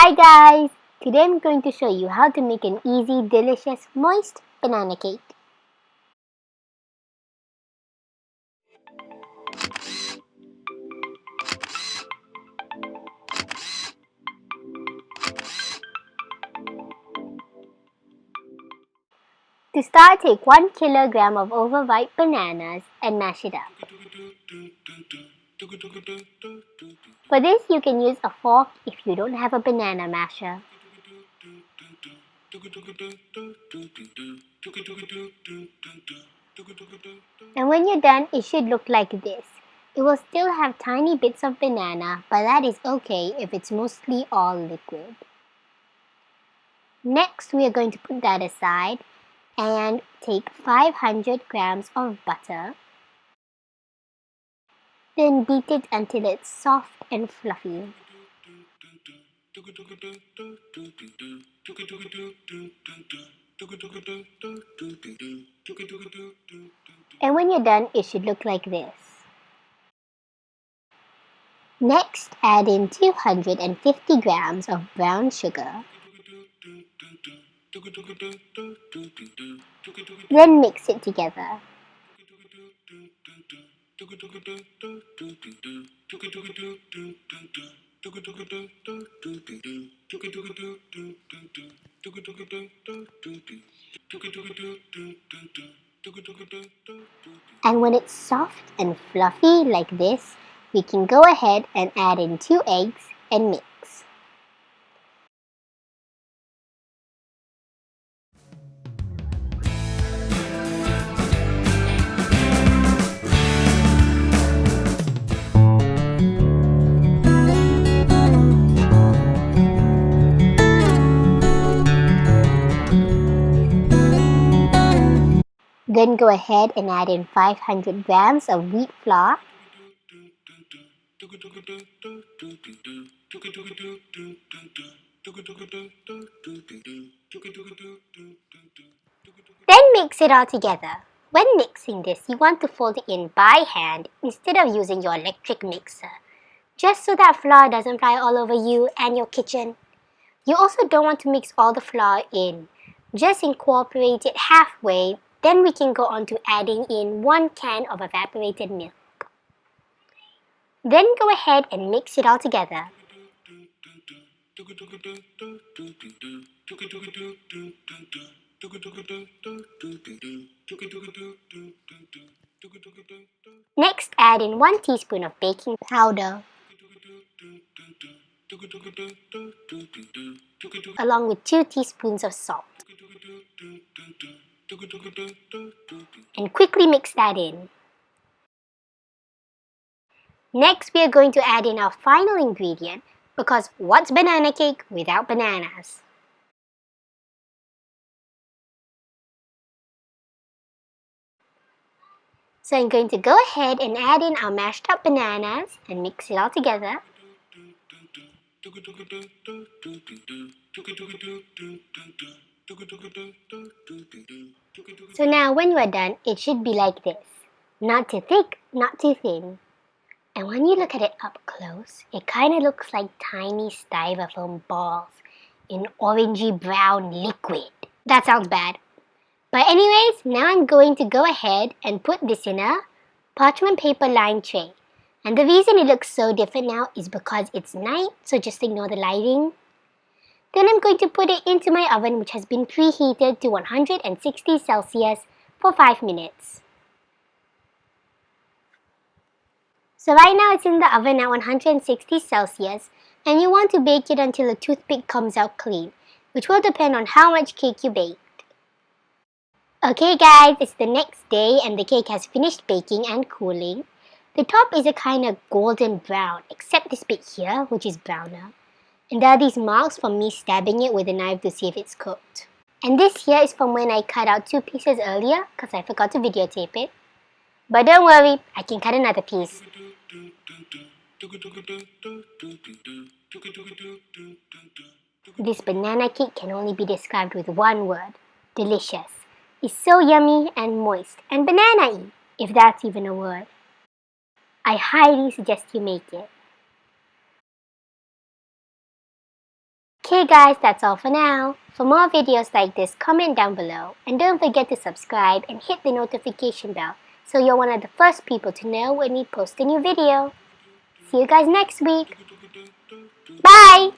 Hi guys! Today I'm going to show you how to make an easy, delicious, moist banana cake. To start, take 1 kilogram of overripe bananas and mash it up. For this, you can use a fork if you don't have a banana masher. And when you're done, it should look like this. It will still have tiny bits of banana, but that is okay if it's mostly all liquid. Next, we are going to put that aside and take 500 grams of butter. Then beat it until it's soft and fluffy. And when you're done, it should look like this. Next, add in 250 grams of brown sugar. Then mix it together. And when it's soft and fluffy like this, we can go ahead and add in 2 eggs and mix. Then go ahead and add in 500 grams of wheat flour. Then mix it all together. When mixing this, you want to fold it in by hand instead of using your electric mixer, just so that flour doesn't fly all over you and your kitchen. You also don't want to mix all the flour in. Just incorporate it halfway, then we can go on to adding in 1 can of evaporated milk. Then go ahead and mix it all together. Next, add in 1 teaspoon of baking powder, along with 2 teaspoons of salt. And quickly mix that in. Next, we are going to add in our final ingredient, because what's banana cake without bananas? So I'm going to go ahead and add in our mashed up bananas and mix it all together. So now when you are done, it should be like this. Not too thick, not too thin. And when you look at it up close, it kind of looks like tiny styrofoam balls in orangey brown liquid. That sounds bad. But anyways, now I'm going to go ahead and put this in a parchment paper lined tray. And the reason it looks so different now is because it's night, so just ignore the lighting. Then I'm going to put it into my oven, which has been preheated to 160 Celsius for 5 minutes. So right now it's in the oven at 160 Celsius, and you want to bake it until the toothpick comes out clean, which will depend on how much cake you bake. Okay guys, it's the next day and the cake has finished baking and cooling. The top is a kind of golden brown, except this bit here, which is browner. And there are these marks from me stabbing it with a knife to see if it's cooked. And this here is from when I cut out 2 pieces earlier, because I forgot to videotape it. But don't worry, I can cut another piece. This banana cake can only be described with one word: delicious. It's so yummy and moist and banana-y, if that's even a word. I highly suggest you make it. Okay guys, that's all for now. For more videos like this, comment down below. And don't forget to subscribe and hit the notification bell so you're one of the first people to know when we post a new video. See you guys next week. Bye!